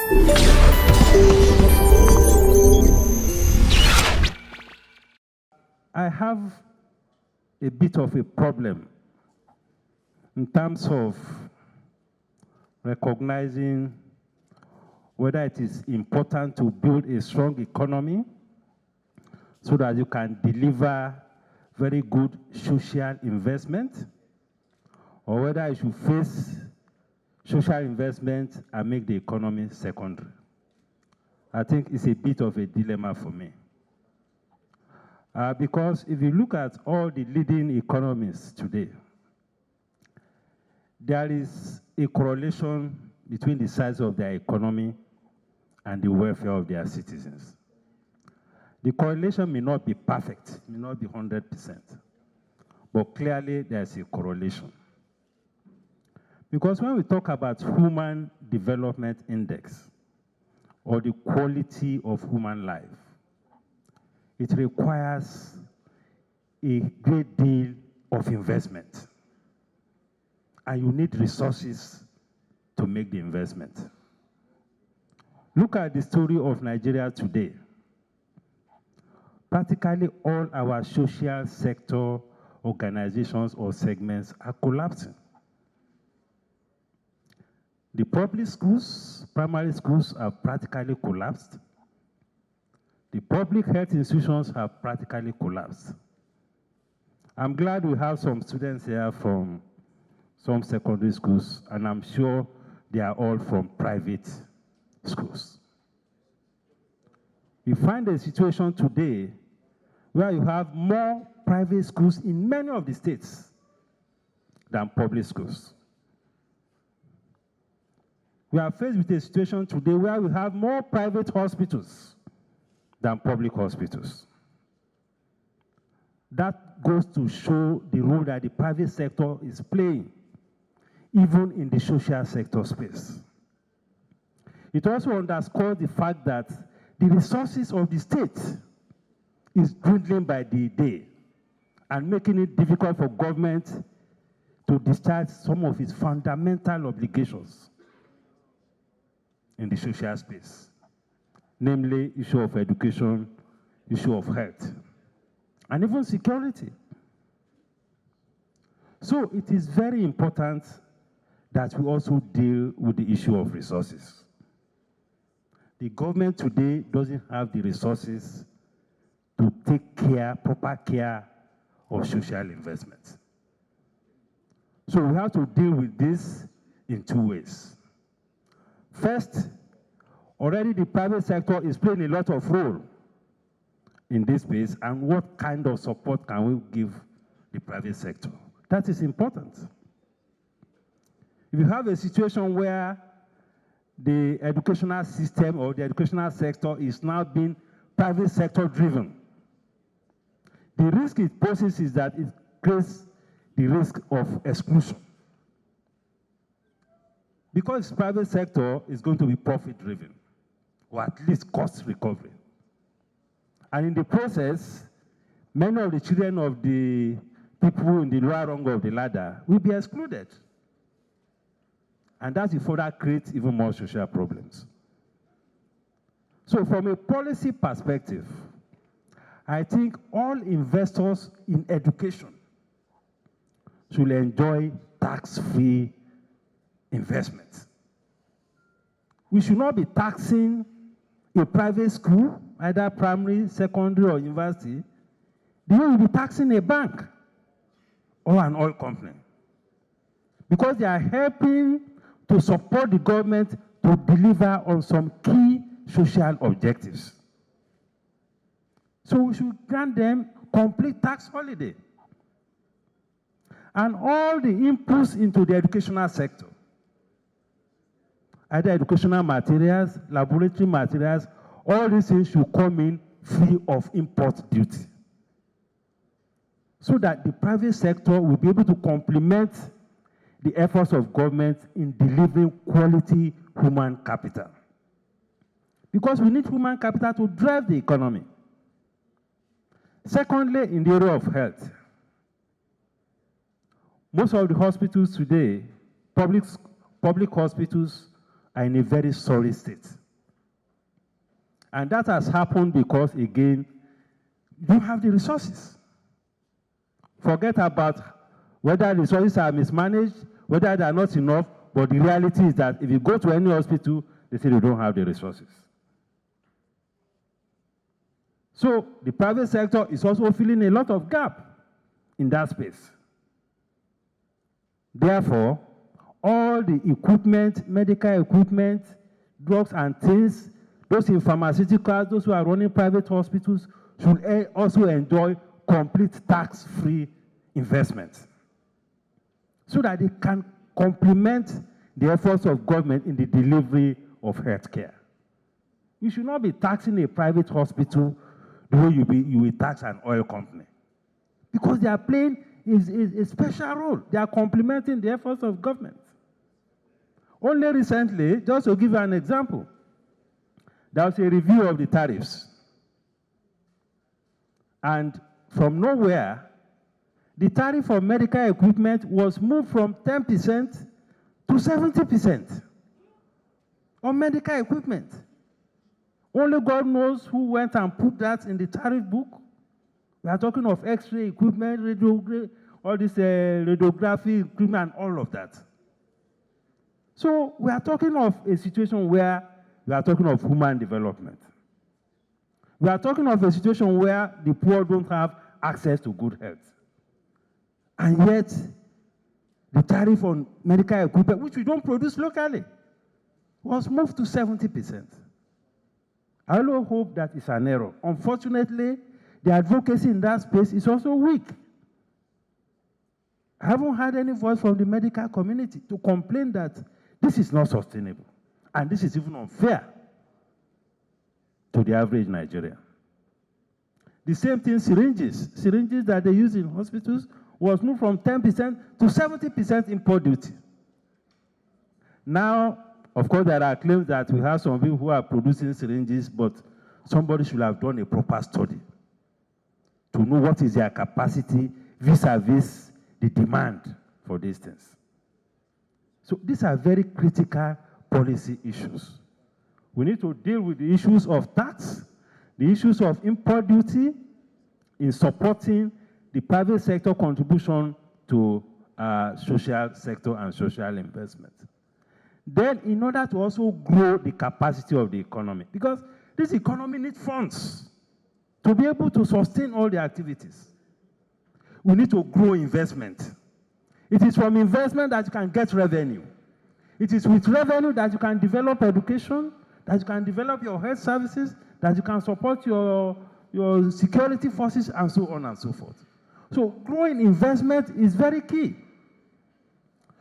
I have a bit of a problem in terms of recognizing whether it is important to build a strong economy so that you can deliver very good social investment, or whether you should face social investment and make the economy secondary. I think it's a bit of a dilemma for me. Because if you look at all the leading economists today, there is a correlation between the size of their economy and the welfare of their citizens. The correlation may not be perfect, may not be 100%, but clearly there's a correlation. Because when we talk about Human Development Index, or the quality of human life, it requires a great deal of investment. And you need resources to make the investment. Look at the story of Nigeria today. Practically all our social sector organizations or segments are collapsing. The public schools, primary schools have practically collapsed. The public health institutions have practically collapsed. I'm glad we have some students here from some secondary schools, and I'm sure they are all from private schools. You find a situation today where you have more private schools in many of the states than public schools. We are faced with a situation today where we have more private hospitals than public hospitals. That goes to show the role that the private sector is playing, even in the social sector space. It also underscores the fact that the resources of the state is dwindling by the day and making it difficult for government to discharge some of its fundamental obligations in the social space, namely issue of education, issue of health, and even security. So it is very important that we also deal with the issue of resources. The government today doesn't have the resources to take care, proper care of social investment. So we have to deal with this in two ways. First, already the private sector is playing a lot of role in this space, and what kind of support can we give the private sector? That is important. If you have a situation where the educational system or the educational sector is now being private sector driven, the risk it poses is that it creates the risk of exclusion. Because private sector is going to be profit driven, or at least cost recovery. And in the process, many of the children of the people in the lower rung of the ladder will be excluded. And that will further create even more social problems. So from a policy perspective, I think all investors in education should enjoy tax-free investment. We should not be taxing a private school, either primary, secondary, or university, the way we will be taxing a bank or an oil company. Because they are helping to support the government to deliver on some key social objectives. So we should grant them complete tax holiday. And all the inputs into the educational sector, either educational materials, laboratory materials, all these things should come in free of import duty, so that the private sector will be able to complement the efforts of government in delivering quality human capital. Because we need human capital to drive the economy. Secondly, in the area of health, most of the hospitals today, public hospitals, are in a very sorry state. And that has happened because, again, you don't have the resources. Forget about whether resources are mismanaged, whether they are not enough, but the reality is that if you go to any hospital, they say they don't have the resources. So the private sector is also filling a lot of gap in that space. Therefore, all the equipment, medical equipment, drugs and things, those in pharmaceuticals, those who are running private hospitals, should also enjoy complete tax-free investment so that they can complement the efforts of government in the delivery of healthcare. You should not be taxing a private hospital the way you will tax an oil company, because they are playing a special role. They are complementing the efforts of government. Only recently, just to give you an example, there was a review of the tariffs. And from nowhere, the tariff for medical equipment was moved from 10% to 70% on medical equipment. Only God knows who went and put that in the tariff book. We are talking of X-ray equipment, all this radiography equipment, and all of that. So we are talking of a situation where we are talking of human development. We are talking of a situation where the poor don't have access to good health. And yet, the tariff on medical equipment, which we don't produce locally, was moved to 70%. I also hope that is an error. Unfortunately, the advocacy in that space is also weak. I haven't heard any voice from the medical community to complain that this is not sustainable, and this is even unfair to the average Nigerian. The same thing, syringes that they use in hospitals was moved from 10% to 70% import duty. Now, of course, there are claims that we have some people who are producing syringes, but somebody should have done a proper study to know what is their capacity vis-a-vis the demand for these things. So these are very critical policy issues. We need to deal with the issues of tax, the issues of import duty in supporting the private sector contribution to social sector and social investment. Then, in order to also grow the capacity of the economy, because this economy needs funds to be able to sustain all the activities, we need to grow investment. It is from investment that you can get revenue. It is with revenue that you can develop education, that you can develop your health services, that you can support your security forces, and so on and so forth. So growing investment is very key.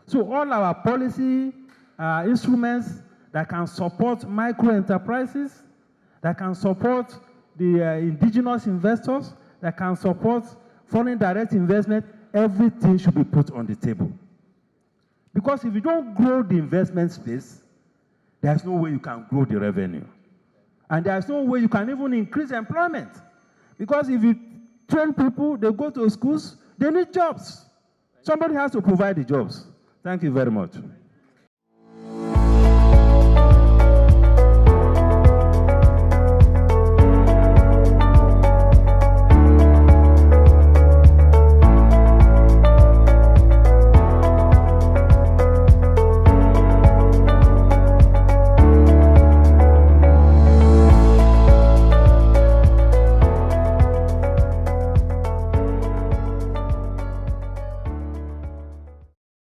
So all our policy instruments that can support micro-enterprises, that can support the indigenous investors, that can support foreign direct investment, everything should be put on the table. Because if you don't grow the investment space, there's no way you can grow the revenue. And there's no way you can even increase employment. Because if you train people, they go to schools, they need jobs. Somebody has to provide the jobs. Thank you very much.